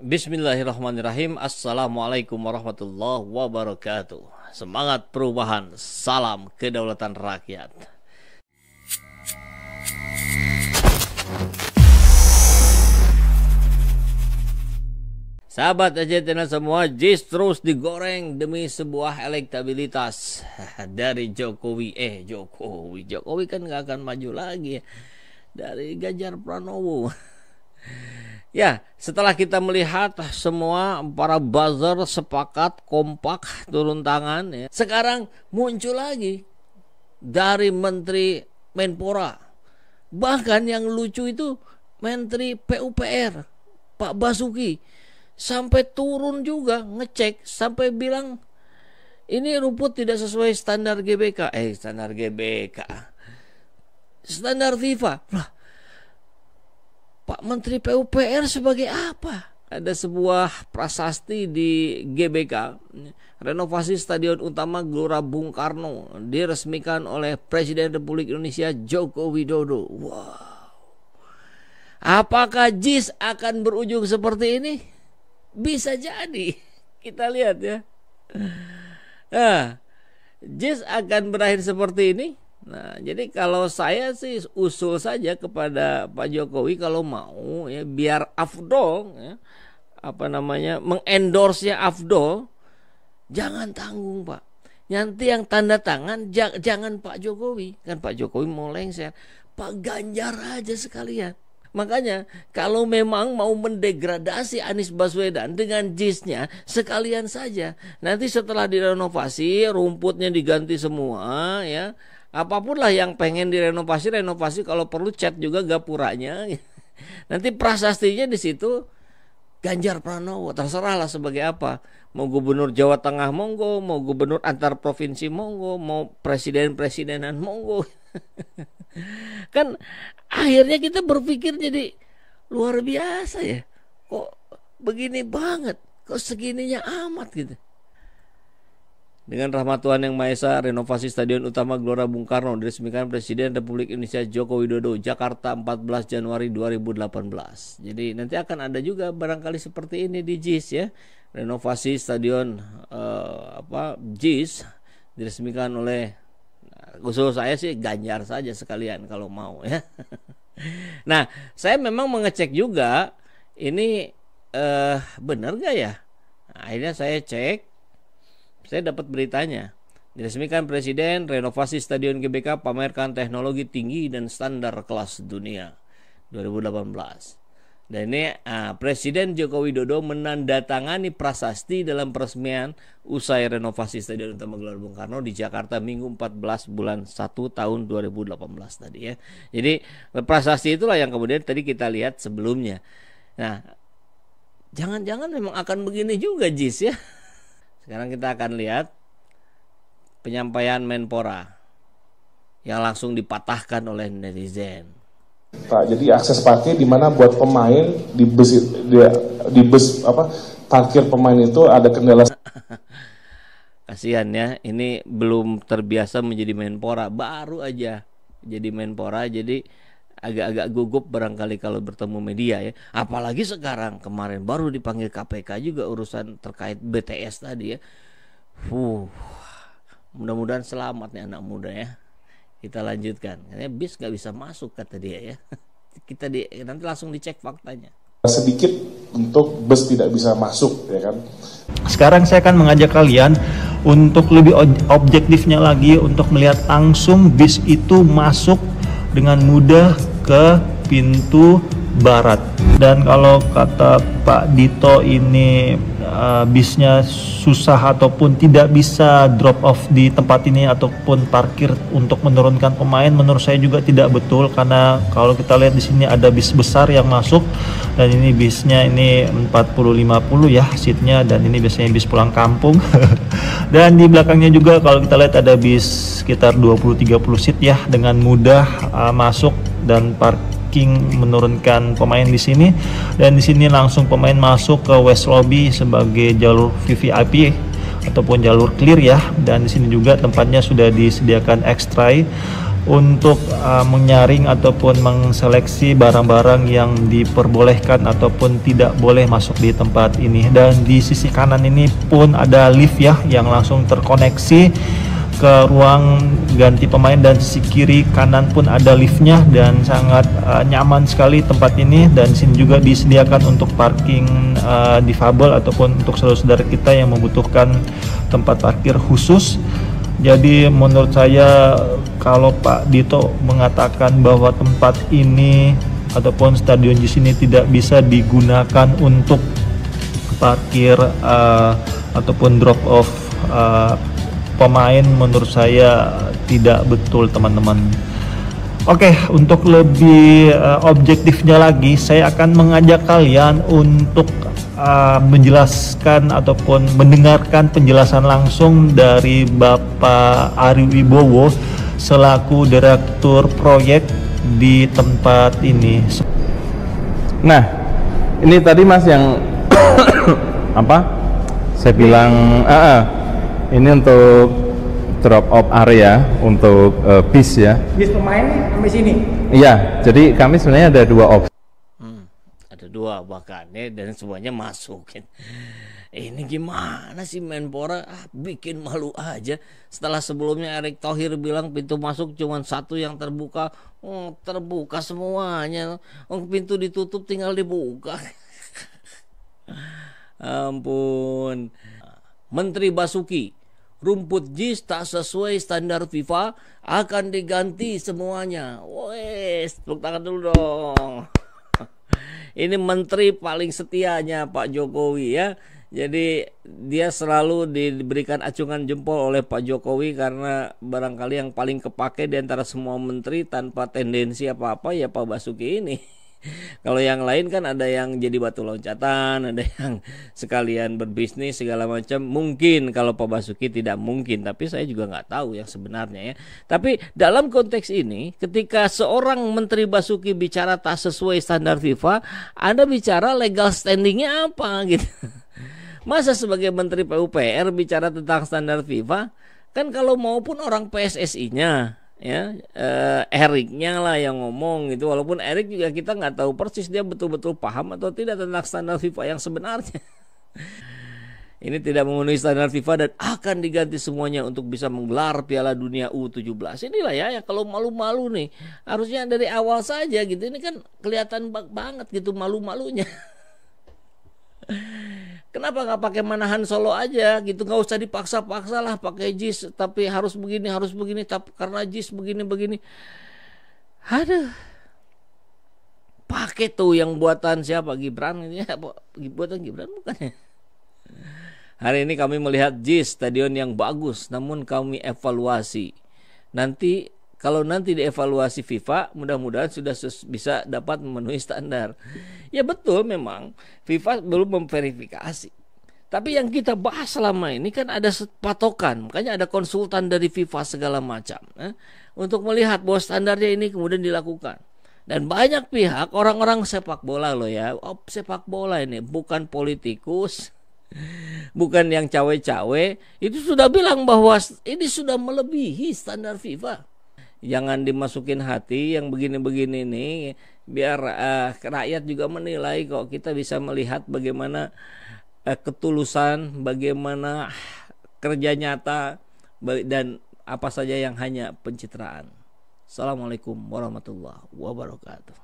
Bismillahirrahmanirrahim. Assalamualaikum warahmatullahi wabarakatuh. Semangat perubahan, salam kedaulatan rakyat. Sahabat Argentina semua, JIS terus digoreng demi sebuah elektabilitas dari Jokowi. Jokowi kan gak akan maju lagi, dari Ganjar Pranowo. Ya, setelah kita melihat semua para buzzer sepakat kompak turun tangan, ya, sekarang muncul lagi dari Menteri Menpora. Bahkan yang lucu itu Menteri PUPR Pak Basuki sampai turun juga ngecek, sampai bilang ini rumput tidak sesuai standar GBK. Standar FIFA. Lah, Pak Menteri PUPR sebagai apa? Ada sebuah prasasti di GBK, renovasi Stadion Utama Gelora Bung Karno diresmikan oleh Presiden Republik Indonesia Joko Widodo. Wow. Apakah JIS akan berujung seperti ini? Bisa jadi. Kita lihat ya. Nah, JIS akan berakhir seperti ini. Nah, jadi kalau saya sih usul saja kepada Pak Jokowi, kalau mau ya biar afdol ya, mengendorse-nya afdol, jangan tanggung Pak. Nanti yang tanda tangan jangan Pak Jokowi, kan Pak Jokowi mau lengser, Pak Ganjar aja sekalian. Makanya kalau memang mau mendegradasi Anies Baswedan dengan JIS-nya, sekalian saja. Nanti setelah direnovasi, rumputnya diganti semua ya. Apapun lah yang pengen direnovasi, kalau perlu cat juga gapuranya. Nanti prasastinya di situ Ganjar Pranowo, terserah lah sebagai apa. Mau gubernur Jawa Tengah monggo, mau gubernur antar provinsi monggo, mau presiden-presidenan monggo. Kan akhirnya kita berpikir jadi luar biasa ya. Kok begini banget, kok segininya amat gitu. Dengan rahmat Tuhan Yang Maha Esa, renovasi Stadion Utama Gelora Bung Karno diresmikan Presiden Republik Indonesia Joko Widodo, Jakarta 14 Januari 2018. Jadi nanti akan ada juga barangkali seperti ini di JIS ya. Renovasi Stadion JIS diresmikan oleh, usul saya sih Ganjar saja sekalian kalau mau ya. Nah, saya memang mengecek juga ini benar gak ya? Nah, akhirnya saya cek. Saya dapat beritanya, diresmikan Presiden, renovasi Stadion GBK pamerkan teknologi tinggi dan standar kelas dunia 2018. Dan ini Presiden Joko Widodo menandatangani prasasti dalam peresmian usai renovasi Stadion Utama Gelora Bung Karno di Jakarta Minggu 14 bulan 1 tahun 2018 tadi ya. Jadi prasasti itulah yang kemudian tadi kita lihat sebelumnya. Nah, jangan-jangan memang akan begini juga JIS ya. Sekarang kita akan lihat penyampaian Menpora yang langsung dipatahkan oleh netizen. Pak, jadi akses parkir di mana buat pemain di bus parkir pemain itu ada kendala. Kasihan ya, ini belum terbiasa menjadi Menpora, baru aja jadi Menpora, jadi agak-agak gugup barangkali kalau bertemu media ya. Apalagi sekarang, kemarin baru dipanggil KPK juga urusan terkait BTS tadi ya. Mudah-mudahan selamat nih anak muda ya. Kita lanjutkan. Katanya bis gak bisa masuk kata dia ya. Nanti langsung dicek faktanya. Sedikit untuk bus tidak bisa masuk ya kan. Sekarang saya akan mengajak kalian untuk lebih objektifnya lagi, untuk melihat langsung bis itu masuk dengan mudah ke pintu barat. Dan kalau kata Pak Dito ini bisnya susah ataupun tidak bisa drop off di tempat ini ataupun parkir untuk menurunkan pemain, menurut saya juga tidak betul, karena kalau kita lihat di sini ada bis besar yang masuk dan ini bisnya ini 40-50 ya seatnya, dan ini biasanya bis pulang kampung. Dan di belakangnya juga kalau kita lihat ada bis sekitar 20-30 seat ya, dengan mudah masuk dan menurunkan pemain di sini. Dan di sini langsung pemain masuk ke West Lobby sebagai jalur VVIP ataupun jalur clear ya. Dan di sini juga tempatnya sudah disediakan ekstra untuk menyaring ataupun mengseleksi barang-barang yang diperbolehkan ataupun tidak boleh masuk di tempat ini. Dan di sisi kanan ini pun ada lift ya yang langsung terkoneksi ke ruang ganti pemain, dan sisi kiri kanan pun ada liftnya, dan sangat nyaman sekali tempat ini. Dan sini juga disediakan untuk parking difabel ataupun untuk saudara-saudara kita yang membutuhkan tempat parkir khusus. Jadi menurut saya kalau Pak Dito mengatakan bahwa tempat ini ataupun stadion JIS ini tidak bisa digunakan untuk parkir ataupun drop off pemain, menurut saya tidak betul, teman-teman. Oke, untuk lebih objektifnya lagi, saya akan mengajak kalian untuk menjelaskan ataupun mendengarkan penjelasan langsung dari Bapak Ari Wibowo selaku Direktur Proyek di tempat ini. Nah, ini tadi Mas yang apa? Saya bilang ini untuk drop off area untuk bis ya. Bis pemain nih sampai sini. Iya, jadi kami sebenarnya ada dua opsi. Ada dua bahkan ya, dan semuanya masuk. Ini gimana sih Menpora, bikin malu aja. Setelah sebelumnya Erick Thohir bilang pintu masuk cuma satu yang terbuka, terbuka semuanya. Pintu ditutup tinggal dibuka. Ampun. Menteri Basuki, rumput JIS tak sesuai standar FIFA akan diganti semuanya. Wes, tepuk tangan dulu dong. Ini menteri paling setianya Pak Jokowi ya. Jadi dia selalu diberikan acungan jempol oleh Pak Jokowi karena barangkali yang paling kepake di antara semua menteri tanpa tendensi apa-apa ya Pak Basuki ini. Kalau yang lain kan ada yang jadi batu loncatan, ada yang sekalian berbisnis segala macam. Mungkin kalau Pak Basuki tidak mungkin, tapi saya juga nggak tahu yang sebenarnya ya. Tapi dalam konteks ini, ketika seorang Menteri Basuki bicara tak sesuai standar FIFA, Anda bicara legal standingnya apa gitu? Masa sebagai Menteri PUPR bicara tentang standar FIFA? Kan kalau maupun orang PSSI-nya ya, Eriknya lah yang ngomong gitu, walaupun Erik juga kita nggak tahu persis dia betul-betul paham atau tidak tentang standar FIFA yang sebenarnya. Ini tidak memenuhi standar FIFA dan akan diganti semuanya untuk bisa menggelar Piala Dunia U17. Inilah ya kalau malu-malu nih, harusnya dari awal saja gitu. Ini kan kelihatan banget gitu malu-malunya. Kenapa nggak pakai Manahan Solo aja gitu, nggak usah dipaksa-paksa lah pakai JIS, tapi harus begini tapi karena JIS begini. Aduh, pakai tuh yang buatan siapa, Gibran ini ya, buatan Gibran bukan ya? Hari ini kami melihat JIS stadion yang bagus, namun kami evaluasi. Kalau nanti dievaluasi FIFA, mudah-mudahan sudah bisa dapat memenuhi standar. Ya betul, memang FIFA belum memverifikasi. Tapi yang kita bahas selama ini kan ada patokan, makanya ada konsultan dari FIFA segala macam untuk melihat bahwa standarnya ini kemudian dilakukan. Dan banyak pihak, orang-orang sepak bola loh ya, sepak bola ini bukan politikus, bukan yang cawe-cawe, itu sudah bilang bahwa ini sudah melebihi standar FIFA. Jangan dimasukin hati yang begini-begini nih, biar rakyat juga menilai kok. Kita bisa melihat bagaimana ketulusan, bagaimana kerja nyata, dan apa saja yang hanya pencitraan. Assalamualaikum warahmatullahi wabarakatuh.